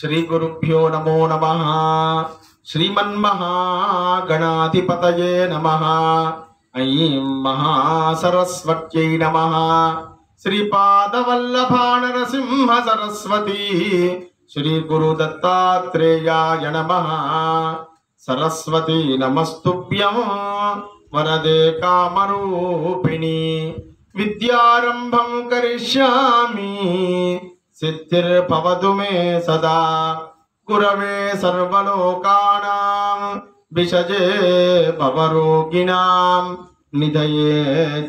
శ్రీ గురుభ్యో నమో నమః. శ్రీమన్మహాగణాధిపతయే నమః. ఐం మహాసరస్వత్యై నమః. శ్రీపాదవల్లభానరసింహ సరస్వతీ శ్రీ గురు దత్తాత్రేయాయ నమః. సరస్వతీ నమస్తుభ్యం వరదే కామరూపిణి. విద్యారంభం కరిష్యామి సిద్ధిర్భవతు మే సదా. గురవే సర్వలోకానాం విషజే భవరోగిణాం నిధయే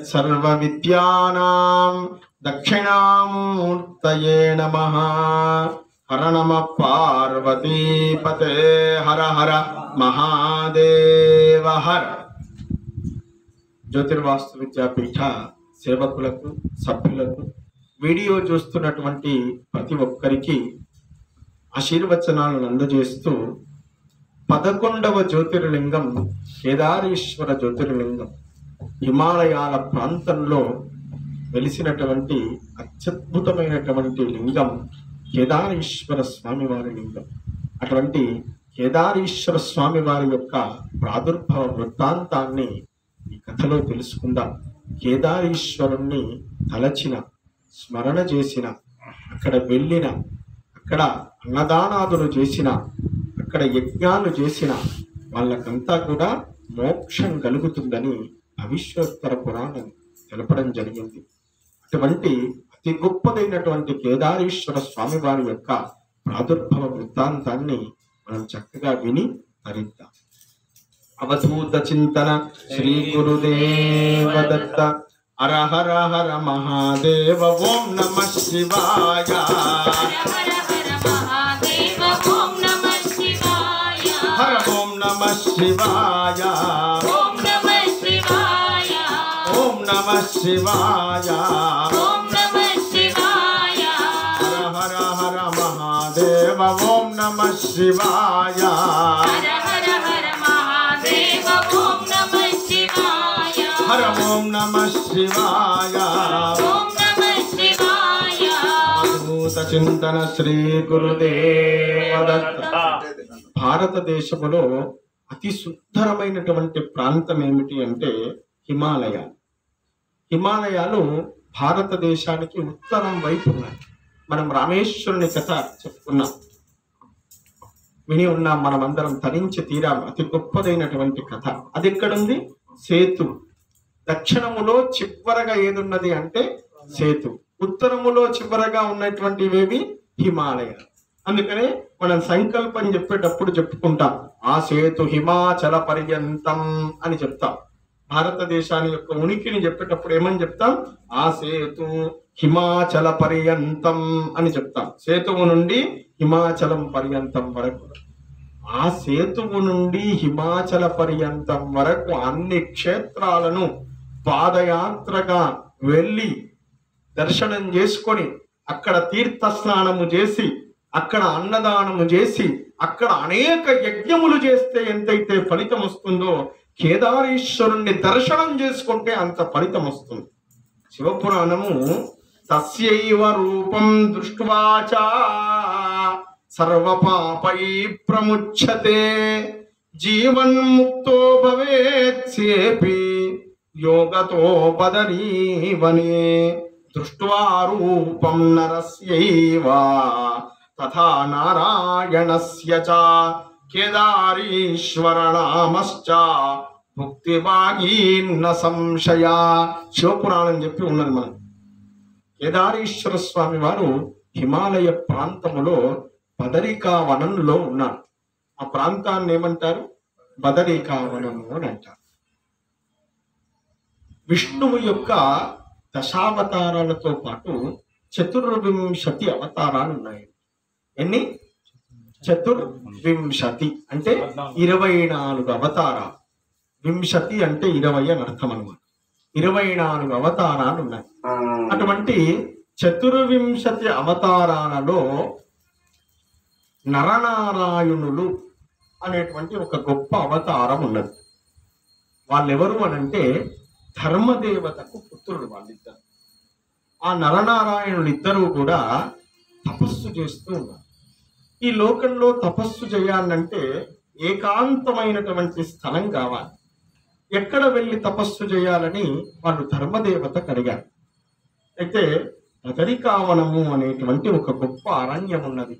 సర్వవిద్యానాం దక్షిణామూర్తయే నమః. హర నమ పార్వతీపతే హర హర మహాదేవ హర. జ్యోతిర్వాస్తు విద్యాపీఠ సేవకులకు సభ్యులకు వీడియో చూస్తున్నటువంటి ప్రతి ఒక్కరికి ఆశీర్వచనాలను అందజేస్తూ 11వ జ్యోతిర్లింగం కేదారేశ్వర జ్యోతిర్లింగం హిమాలయాల ప్రాంతంలో వెలిసినటువంటి అత్యద్భుతమైనటువంటి లింగం కేదారేశ్వర స్వామివారి లింగం. అటువంటి కేదారేశ్వర స్వామివారి యొక్క ప్రాదుర్భవ వృత్తాంతాన్ని ఈ కథలో తెలుసుకుందాం. కేదారేశ్వరుణ్ణి తలచిన, స్మరణ చేసిన, అక్కడ వెళ్ళిన, అక్కడ అన్నదానాదులు చేసిన, అక్కడ యజ్ఞాలు చేసిన వాళ్ళకంతా కూడా మోక్షం కలుగుతుందని భవిష్యోత్తర పురాణం తెలపడం జరిగింది. అటువంటి అతి గొప్పదైనటువంటి కేదారేశ్వర స్వామి వారి యొక్క ప్రాదుర్భవ వృత్తాంతాన్ని మనం చక్కగా విని తరిద్దాం. అవధూత చింతన శ్రీ గురుదేవ దత్త. హర హర హర మహాదేవ. ఓం నమ శివాయ. హర ఓం నమ శివాయ. ఓం నమ శివాయ. ఓం నమ శివాయ. ఓం నమ శివాయ. హర హర హర మహాదేవ. ఓం నమ శివాయ. హర హర హర మహాదేవ. ఓం నమ శివాయ. హర ఓం నమ శివాయ. ఓం నమ శివాయ. అద్భుత చింతన శ్రీ గురుదేవ దత్త. భారతదేశంలో అతి సుందరమైనటువంటి ప్రాంతం ఏమిటి అంటే హిమాలయాలు. హిమాలయాలు భారతదేశానికి ఉత్తరం వైపు ఉన్నాయి. మనం రామేశ్వరుని కథ చెప్పుకున్నాం, విని ఉన్నాం, మనం అందరం తరించి తీరాం. అతి గొప్పదైనటువంటి కథ. అది ఎక్కడుంది? సేతు. దక్షిణములో చివరగా ఏదున్నది అంటే సేతు. ఉత్తరములో చివరగా ఉన్నటువంటి ఇవేవి హిమాలయాలు. అందుకనే మనం సంకల్పం చెప్పేటప్పుడు చెప్పుకుంటాం, ఆ సేతు హిమాచల పర్యంతం అని చెప్తాం. భారతదేశాన్ని యొక్క ఉనికిని చెప్పేటప్పుడు ఏమని చెప్తాం? ఆ సేతు హిమాచల పర్యంతం అని చెప్తాం. సేతువు నుండి హిమాచలం పర్యంతం వరకు. ఆ సేతువు నుండి హిమాచల పర్యంతం వరకు అన్ని క్షేత్రాలను పాదయాత్రగా వెళ్ళి దర్శనం చేసుకొని, అక్కడ తీర్థ స్నానము చేసి, అక్కడ అన్నదానము చేసి, అక్కడ అనేక యజ్ఞములు చేస్తే ఎంతైతే ఫలితం వస్తుందో, కేదారేశ్వరుణ్ణి దర్శనం చేసుకుంటే అంత ఫలితం వస్తుంది. శివపురాణము తస్యైవ రూపం దృష్ట్వాచ సర్వపాపై ప్రముచ్యతే జీవన్ముక్తో భవేత్సేపి యోగతో పదనీవనే దృష్ట్వా రూపం నరస్యైవ తథా నారాయణస్య చ కేదారీశ్వరనామశ్చ భుక్తిభాగీన్న సంశయ. శివపురాణం చెప్పి ఉన్నది మనం. కేదారేశ్వర స్వామి వారు హిమాలయ ప్రాంతములో బదరికావనంలో ఉన్నారు. ఆ ప్రాంతాన్ని ఏమంటారు? బదరికావనము అని అంటారు. విష్ణువు యొక్క దశావతారాలతో పాటు 24 అవతారాలు ఉన్నాయి. ఎన్ని? 24 అంటే 24 అవతారాలు. వింశతి అంటే 20 అని అర్థం అన్నమాట. 24 అవతారాలు ఉన్నాయి. అటువంటి 24 అవతారాలలో నరనారాయణులు అనేటువంటి ఒక గొప్ప అవతారం ఉన్నది. వాళ్ళెవరు అనంటే ధర్మదేవతకు పుత్రులు వాళ్ళిద్దరు. ఆ నరనారాయణులు ఇద్దరూ కూడా తపస్సు చేస్తూ ఉన్నారు. ఈ లోకంలో తపస్సు చేయాలంటే ఏకాంతమైనటువంటి స్థలం కావాలి. ఎక్కడ వెళ్ళి తపస్సు చేయాలని వాళ్ళు ధర్మదేవతకు అడిగారు. అయితే బదరికావనము అనేటువంటి ఒక గొప్ప అరణ్యం ఉన్నది,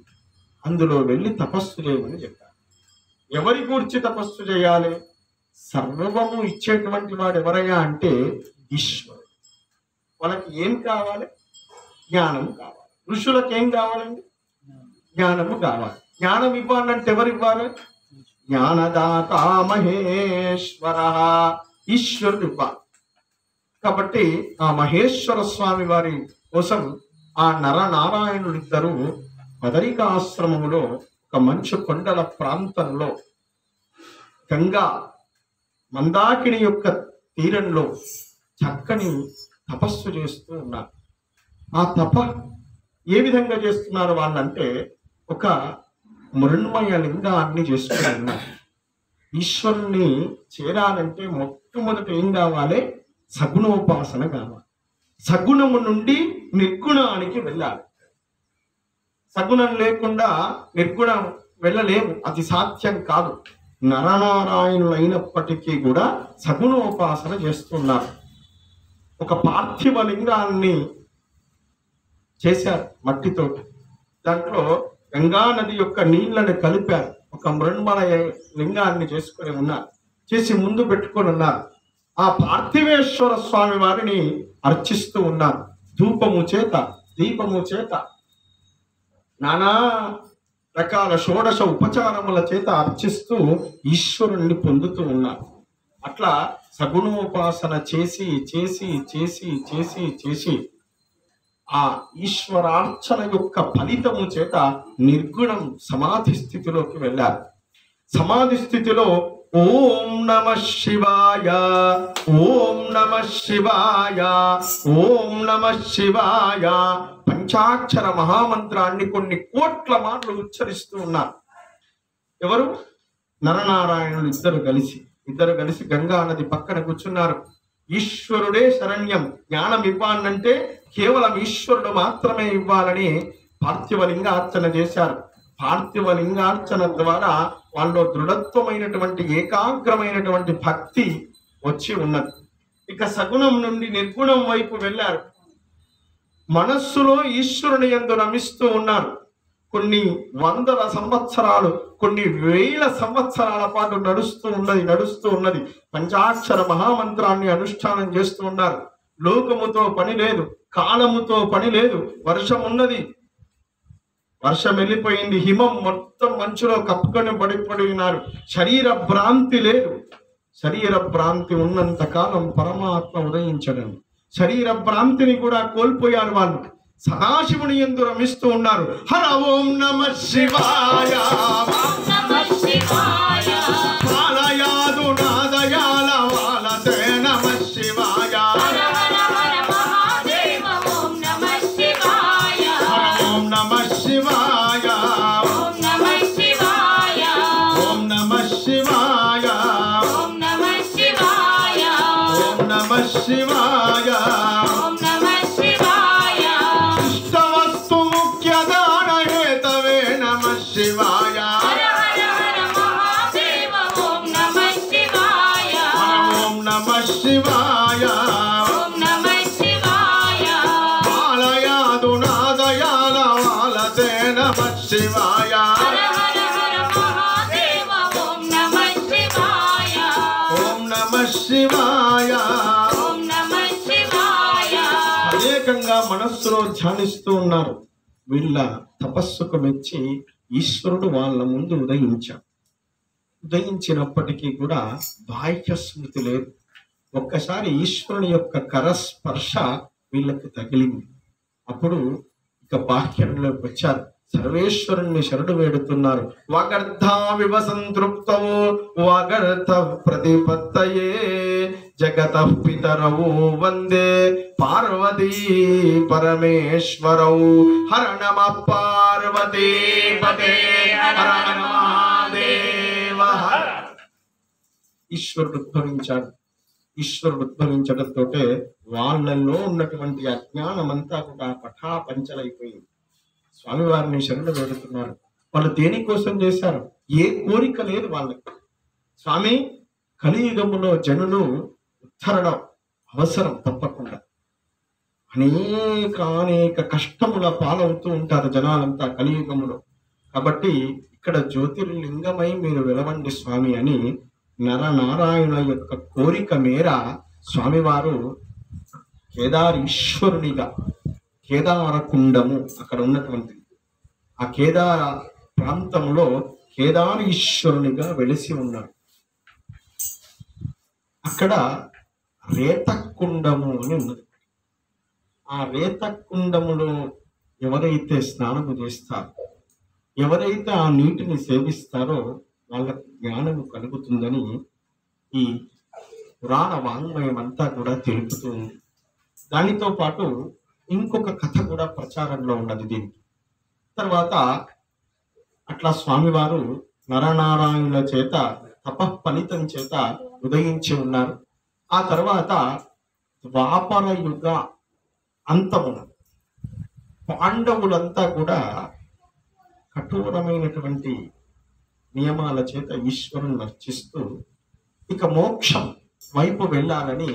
అందులో వెళ్ళి తపస్సు చేయమని చెప్పారు. ఎవరి గూర్చి తపస్సు చేయాలి? సర్వము ఇచ్చేటువంటి వాడు ఎవరయ్యా అంటే ఈశ్వరుడు. వాళ్ళకి ఏం కావాలి? జ్ఞానం కావాలి. ఋషులకు ఏం కావాలండి? జ్ఞానము కావాలి. జ్ఞానం ఇవ్వాలంటే ఎవరు ఇవ్వాలి? జ్ఞానదాత మహేశ్వర, ఈశ్వరుడు ఇవ్వాలి. కాబట్టి ఆ మహేశ్వర స్వామి వారి కోసం ఆ నరనారాయణుడిద్దరూ బదరికాశ్రమములో ఒక మంచు కొండల ప్రాంతంలో గంగా మందాకిని యొక్క తీరంలో చక్కని తపస్సు చేస్తూ ఉన్నారు. ఆ తప ఏ విధంగా చేస్తున్నారు వాళ్ళంటే ఒక మృణ్మయ లింగాన్ని చేసుకుని ఉన్నారు. ఈశ్వరుణ్ణి చేరాలంటే మొట్టమొదట ఏం కావాలి? సగుణోపాసన కావాలి. సగుణము నుండి నిర్గుణానికి వెళ్ళాలి. సగుణం లేకుండా నిర్గుణం వెళ్ళలేము, అది సాధ్యం కాదు. నరనారాయణులైనప్పటికీ కూడా సగుణోపాసన చేస్తున్నారు. ఒక పార్థివ లింగాన్ని చేశారు మట్టితో. దాంట్లో గంగా నది యొక్క నీళ్లను కలిపారు. ఒక మృణ్మయ లింగాన్ని చేసుకుని ఉన్నారు, చేసి ముందు పెట్టుకొని ఉన్నారు. ఆ పార్థివేశ్వర స్వామి వారిని అర్చిస్తూ ఉన్నారు. ధూపము చేత, దీపము చేత, నానా రకాల షోడశ ఉపచారముల చేత అర్చిస్తూ ఈశ్వరుణ్ణి పొందుతూ ఉన్నారు. అట్లా సగుణోపాసన చేసి చేసి చేసి చేసి చేసి ఆ ఈశ్వరార్చన యొక్క ఫలితము చేత నిర్గుణం సమాధి స్థితిలోకి వెళ్ళారు. సమాధి స్థితిలో ఓం నమ శివాయ, ఓం నమ శివాయ, ఓం నమ శివాయ పంచాక్షర మహామంత్రాన్ని కొన్ని కోట్ల మార్లు ఉచ్చరిస్తూ ఉన్నారు. ఎవరు? నరనారాయణులు ఇద్దరు కలిసి గంగా నది పక్కన కూర్చున్నారు. ఈశ్వరుడే శరణ్యం, జ్ఞానం ఇవ్వాలంటే కేవలం ఈశ్వరుడు మాత్రమే ఇవ్వాలని పార్థివలింగార్చన చేశారు. పార్థివలింగార్చన ద్వారా వాళ్ళలో దృఢత్వమైనటువంటి ఏకాగ్రమైనటువంటి భక్తి వచ్చి ఉన్నది. ఇక సగుణం నుండి నిర్గుణం వైపు వెళ్ళారు. మనస్సులో ఈశ్వరుని యందు రమిస్తూ ఉన్నారు. కొన్ని వందల సంవత్సరాలు, కొన్ని వేల సంవత్సరాల పాటు నడుస్తూ ఉన్నది. పంచాక్షర మహామంత్రాన్ని అనుష్ఠానం చేస్తూ ఉన్నారు. లోకముతో పని లేదు, కాలముతో పని లేదు. వర్షం ఉన్నది, వర్షం వెళ్ళిపోయింది. హిమం మొత్తం మంచులో కప్పుకొని పడిపోయినారు. శరీర భ్రాంతి లేదు. శరీర భ్రాంతి ఉన్నంత కాలం పరమాత్మ ఉదయించడం. శరీర భ్రాంతిని కూడా కోల్పోయారు వాళ్ళు. సదాశివుని యందు రమిస్తూ ఉన్నారు. హర ఓం నమ శివాయ, పాలయాదు నాదయాల వాలతే నమ శివాయ, హర ఓం నమ శివాయ, ఓం నమ శివాయ, ఓం నమ శివాయ, ఓం నమ శివాయ, ఓం నమ శివాయ. శివాయ ఓం నమ శివాయ, ఓం నమ శివాయ, ఓం నమ శివాయ, పాలయాదు నాదయాల వాలతే నమ శివాయ, ఓం నమ శివాయ, ఓం నమ శివాయ, ఓం నమ శివాయ. అనేకంగా మనస్సులో ధ్యానిస్తూ ఉన్నారు. వీళ్ళ తపస్సుకు మెచ్చి ఈశ్వరుడు వాళ్ళ ముందు ఉదయించినప్పటికీ కూడా బాహ్య స్మృతి లేదు. ఒక్కసారి ఈశ్వరుని యొక్క కరస్పర్శ వీళ్ళకి తగిలింది. అప్పుడు ఇక బాహ్యంలోకి వచ్చారు. సర్వేశ్వరుణ్ణి శరణు వేడుతున్నారు. వాగర్ధావివ సంతృప్తౌ వాగర్ధ ప్రతిపత్తయే జగతః పితరౌ వందే పార్వతీ పరమేశ్వరౌ. హర నమః పార్వతీ పతే, హర నమః మహాదేవ. ఈశ్వరుడు ఉద్భవించడంతో వాళ్ళల్లో ఉన్నటువంటి అజ్ఞానం అంతా కూడా పటాపంచలైపోయింది. స్వామివారిని శరణు వేడుతున్నారు. వాళ్ళు దేనికోసం చేశారు? ఏ కోరిక లేదు వాళ్ళకి. స్వామి, కలియుగములో జనులు ఉద్ధరణ అవసరం తప్పకుండా. అనేక కష్టముల పాలవుతూ ఉంటారు జనాలంతా కలియుగములో. కాబట్టి ఇక్కడ జ్యోతిర్లింగమై మీరు వెలవండి స్వామి అని నరనారాయణ యొక్క కోరిక మేర స్వామివారు కేదారీశ్వరునిగా, కేదారకుండము అక్కడ ఉన్నటువంటి ఆ కేదార ప్రాంతంలో కేదారీశ్వరునిగా వెలిసి ఉన్నాడు. అక్కడ రేతకుండము అని ఉన్నది. ఆ రేతకుండములో ఎవరైతే స్నానము చేస్తారో, ఎవరైతే ఆ నీటిని సేవిస్తారో వాళ్ళకు జ్ఞానము కలుగుతుందని ఈ పురాణ వాంగ్మయం అంతా కూడా తెలుపుతుంది. దానితో పాటు ఇంకొక కథ కూడా ప్రచారంలో ఉన్నది దీనికి. తర్వాత అట్లా స్వామివారు నరనారాయణుల చేత తపఃఫలితం చేత ఉదయించి ఉన్నారు. ఆ తర్వాత ద్వాపర యుగ అంతమున పాండవులంతా కూడా కఠోరమైనటువంటి నియమాల చేత ఈశ్వరుని నర్చిస్తూ ఇక మోక్షం వైపు వెళ్ళాలని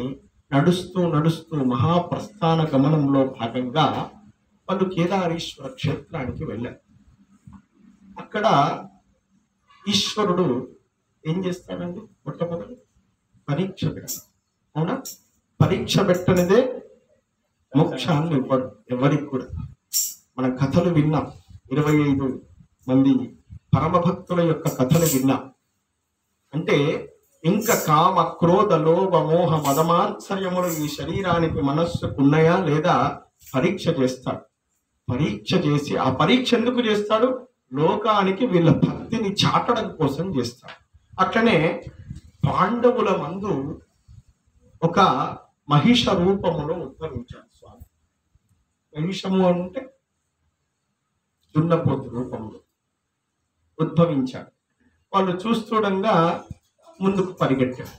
నడుస్తూ నడుస్తూ మహాప్రస్థాన గమనంలో భాగంగా వాళ్ళు కేదారీశ్వర క్షేత్రానికి వెళ్ళారు. అక్కడ ఈశ్వరుడు ఏం చేస్తాడండి? మొట్టమొదటి పరీక్ష పెట్టాలి. అవునా? పరీక్ష పెట్టనిదే మోక్షాన్ని ఇవ్వడు ఎవరికి కూడా. మన కథలు విన్నాం, 25 మంది పరమభక్తుల యొక్క కథలు విన్నాం. అంటే ఇంకా కామ క్రోధ లోభ మోహ మదమాత్సర్యములు ఈ శరీరానికి మనస్సుకు ఉన్నాయా లేదా పరీక్ష చేస్తాడు. పరీక్ష చేసి ఆ పరీక్ష ఎందుకు చేస్తాడు? లోకానికి వీళ్ళ భక్తిని చాటడం కోసం చేస్తాడు. అట్లనే పాండవుల మందు ఒక మహిష రూపములో ఉద్భవించాడు స్వామి. మహిషము అంటే దున్నపోతు రూపంలో ఉద్భవించాడు. వాళ్ళు చూస్తుండగా ముందుకు పరిగెట్టారు.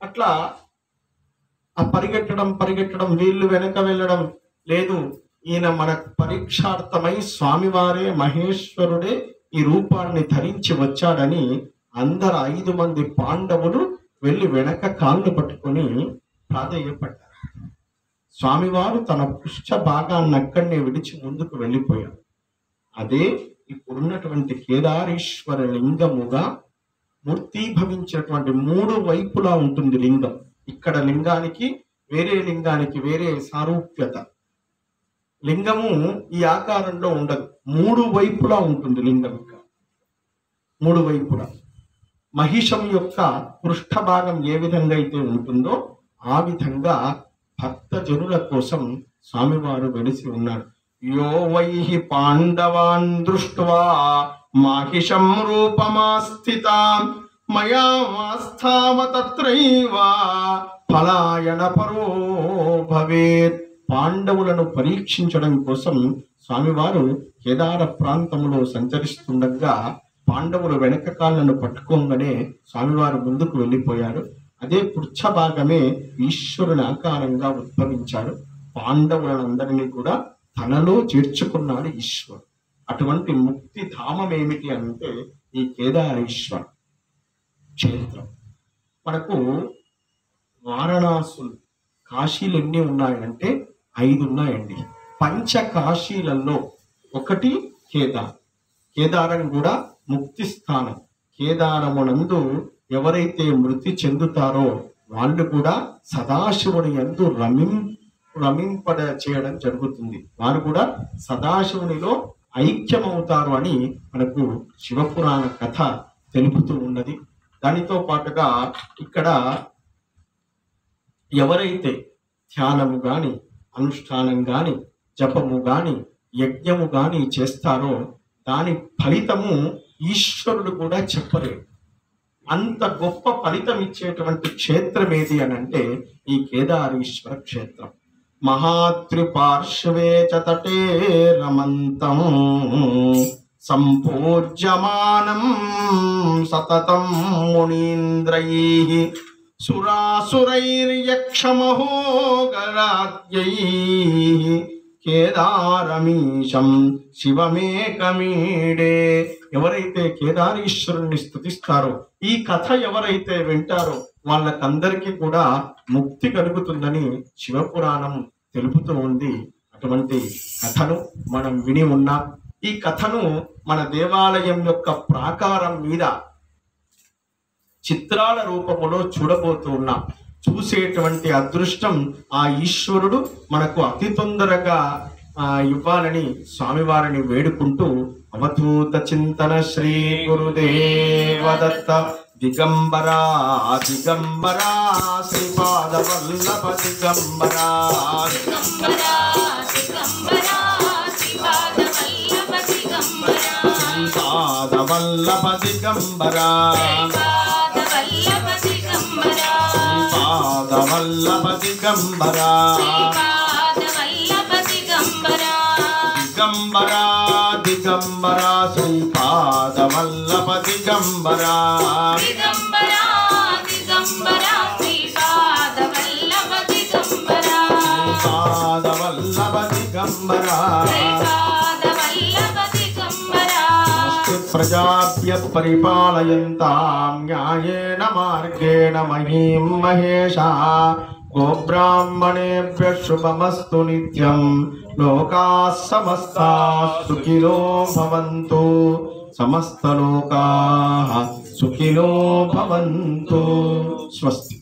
అట్లా ఆ పరిగెట్టడం వీళ్ళు వెనక వెళ్ళడం లేదు. ఈయన మన పరీక్షార్థమై స్వామివారే మహేశ్వరుడే ఈ రూపాన్ని ధరించి వచ్చాడని అందరు 5 మంది పాండవులు వెళ్ళి వెనక కాళ్ళు పట్టుకొని ప్రాధేయపడ్డారు. స్వామివారు తన పృష్ఠ భాగాన్ని అక్కడనే విడిచి ముందుకు వెళ్ళిపోయారు. అదే ఇప్పుడున్నటువంటి కేదారీశ్వర లింగముగా మూర్తీభవించినటువంటి 3 వైపులా ఉంటుంది లింగం. ఇక్కడ లింగానికి వేరే సారూప్యత. లింగము ఈ ఆకారంలో ఉండదు, 3 వైపులా ఉంటుంది లింగం. ఇక్కడ 3 వైపులా మహిషం యొక్క పృష్ఠ భాగం ఏ విధంగా అయితే ఉంటుందో ఆ విధంగా భక్త జనుల కోసం స్వామివారు వెలిసి ఉన్నాడు. యో వైహి పాండవాన్ దృష్ట్వా మాహిషం రూపమాస్థితాం మయా ఆస్థామ తత్రైవ ఫలాయన పరో భవేత్. పాండవులను పరీక్షించడం కోసం స్వామివారు కేదార ప్రాంతంలో సంచరిస్తుండగా పాండవులు వెనక కాళ్ళను పట్టుకోగానే స్వామివారు ముందుకు వెళ్ళిపోయారు. అదే పృచ్ఛ భాగమే ఈశ్వరుని ఆకారంగా ఉద్భవించాడు. పాండవులందరినీ కూడా తనలో చేర్చుకున్నాడు ఈశ్వరుడు. అటువంటి ముక్తి ధామం ఏమిటి అంటే ఈ కేదారేశ్వర క్షేత్రం. మనకు వారణాసులు కాశీలు ఎన్ని ఉన్నాయంటే 5 ఉన్నాయండి. పంచకాశీలలో ఒకటి కేదార్. కేదారం కూడా ముక్తి స్థానం. కేదారమునందు ఎవరైతే మృతి చెందుతారో వాళ్ళు కూడా సదాశివుని యందు రమింపడ చేయడం జరుగుతుంది. వారు కూడా సదాశివునిలో ఐక్యమవుతారు అని మనకు శివపురాణ కథ తెలుపుతూ ఉన్నది. దానితో పాటుగా ఇక్కడ ఎవరైతే ధ్యానము గాని అనుష్ఠానం గాని జపము గాని యజ్ఞము గాని చేస్తారో దాని ఫలితము ఈశ్వరుడు కూడా చెప్పలేడు. అంత గొప్ప ఫలితం ఇచ్చేటువంటి క్షేత్రం ఏది అని అంటే ఈ కేదారీశ్వర క్షేత్రం. మహాత్రిపార్శ్వే చ తటే రమంతం సంపూజ్యమానం సతతం మునీంద్రైః సురాసురైర్యక్షమహోగరాద్యైః కేదారమీశం శివమేకమీడే. ఎవరైతే కేదారీశ్వరుణ్ణి స్తుతిస్తారో, ఈ కథ ఎవరైతే వింటారో వాళ్ళకందరికీ కూడా ముక్తి కలుగుతుందని శివపురాణం తెలుపుతూ ఉంది. అటువంటి కథను మనం విని ఉన్నాం. ఈ కథను మన దేవాలయం యొక్క ప్రాకారం మీద చిత్రాల రూపములో చూడబోతూ ఉన్నాం. చూసేటువంటి అదృష్టం ఆ ఈశ్వరుడు మనకు అతి తొందరగా ఇవ్వాలని స్వామివారిని వేడుకుంటూ అవధూత చింతన శ్రీ గురుదేవదత్త దిగంబరా దిగంబరా శ్రీపాద వల్లభ దిగంబరా శ్రీపాద వల్లభ దిగంబరా వల్లభ దిగంబరా దిగంబరా దిగంబరా శ్రీపాద వల్లభ దిగంబరా శ్రీపాద వల్లభ దిగంబరా ప్రజాభ్య పరిపాలయంతాం న్యాయేన మార్గేణ మహీం మహేషా గోబ్రాహ్మణేభ్యః శుభమస్తు నిత్యం లోకాః సమస్తాః సుఖినో భవంతు సమస్తలోకాః సుఖినో భవంతు. స్వస్తి.